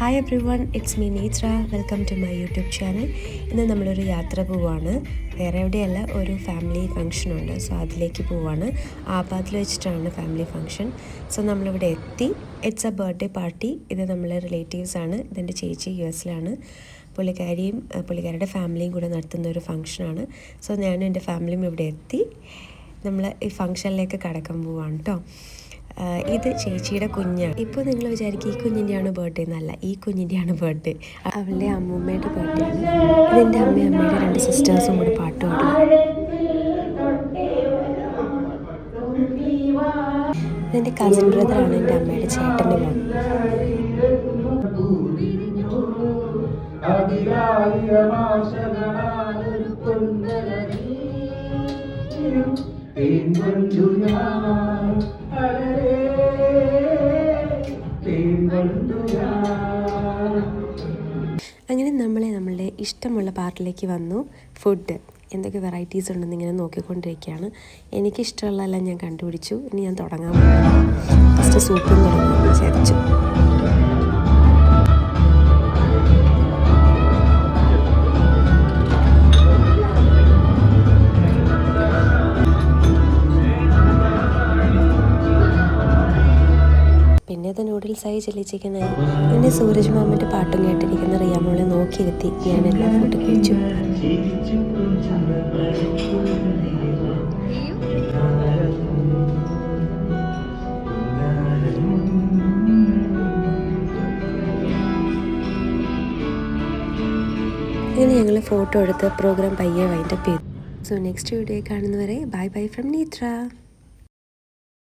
Hi everyone, it's me Neethra. Welcome to my YouTube channel. ഇന്ന് നമ്മളൊരു യാത്ര പോവാണ്. വേറെ എവിടെയല്ല, ഒരു ഫാമിലി ഫംഗ്ഷനുണ്ട്. സോ അതിലേക്ക് പോവാണ്. ആബാദിൽ വെച്ചിട്ടാണ് ഫാമിലി ഫംഗ്ഷൻ. സോ നമ്മളിവിടെ എത്തി. It's A birthday party. ഇത് നമ്മളെ റിലേറ്റീവ്സാണ്. ഇതെൻ്റെ ചേച്ചി US-ലാണ്. പുള്ളിക്കാരിയും പുള്ളിക്കാരുടെ ഫാമിലിയും കൂടെ നടത്തുന്ന ഒരു ഫംഗ്ഷനാണ്. സോ ഞാനും എൻ്റെ ഫാമിലിയും ഇവിടെ എത്തി. നമ്മൾ ഈ ഫംഗ്ഷനിലേക്ക് കടക്കാൻ പോവാണ് കേട്ടോ. ഇത് ചേച്ചിയുടെ കുഞ്ഞാണ്. ഇപ്പോൾ നിങ്ങൾ വിചാരിക്കും ഈ കുഞ്ഞിൻ്റെയാണ് ബർത്ത്ഡേ എന്നല്ല, ഈ കുഞ്ഞിൻ്റെയാണ് ബർത്ത്ഡേ. അവളുടെ അമ്മൂമ്മയുടെ ബർത്ത്ഡേ ആണ്. ഇതെൻ്റെ അമ്മയും അമ്മയുടെ 2 സിസ്റ്റേഴ്സും കൂടി പാട്ട് പാടും. ഇതെൻ്റെ കസിൻ ബ്രദറാണ്, എൻ്റെ അമ്മയുടെ ചേട്ടൻ്റെ മോൻ. അങ്ങനെ നമ്മളുടെ ഇഷ്ടമുള്ള പാർട്ടിലേക്ക് വന്നു. ഫുഡ് എന്തൊക്കെ വെറൈറ്റീസ് ഉണ്ടെന്ന് ഇങ്ങനെ നോക്കിക്കൊണ്ടിരിക്കുകയാണ്. എനിക്കിഷ്ടമുള്ളതെല്ലാം ഞാൻ കണ്ടുപിടിച്ചു. ഇനി ഞാൻ തുടങ്ങാൻ പോകുന്നു. ഫസ്റ്റ് സൂപ്പിൽ തുടങ്ങാമെന്ന് വിചാരിച്ചു. പിന്നെ അത് നൂഡിൽസായി, ചില്ലി ചിക്കനായി. പിന്നെ സൂരജ് മാമൻ്റെ പാട്ടും കേട്ടിരിക്കുന്ന റിയാമോളെ നോക്കിയിരുത്തി ഞാൻ എല്ലാ ഫുഡും കഴിച്ചു. ഇങ്ങനെ ഞങ്ങൾ ഫോട്ടോ എടുത്ത് പ്രോഗ്രാം പയ്യെ വൈൻഡപ്പ് ചെയ്തു. സോ നെക്സ്റ്റ് വീഡിയോ കാണുന്നവരെ ബൈ ബൈ ഫ്രം നീത്ര.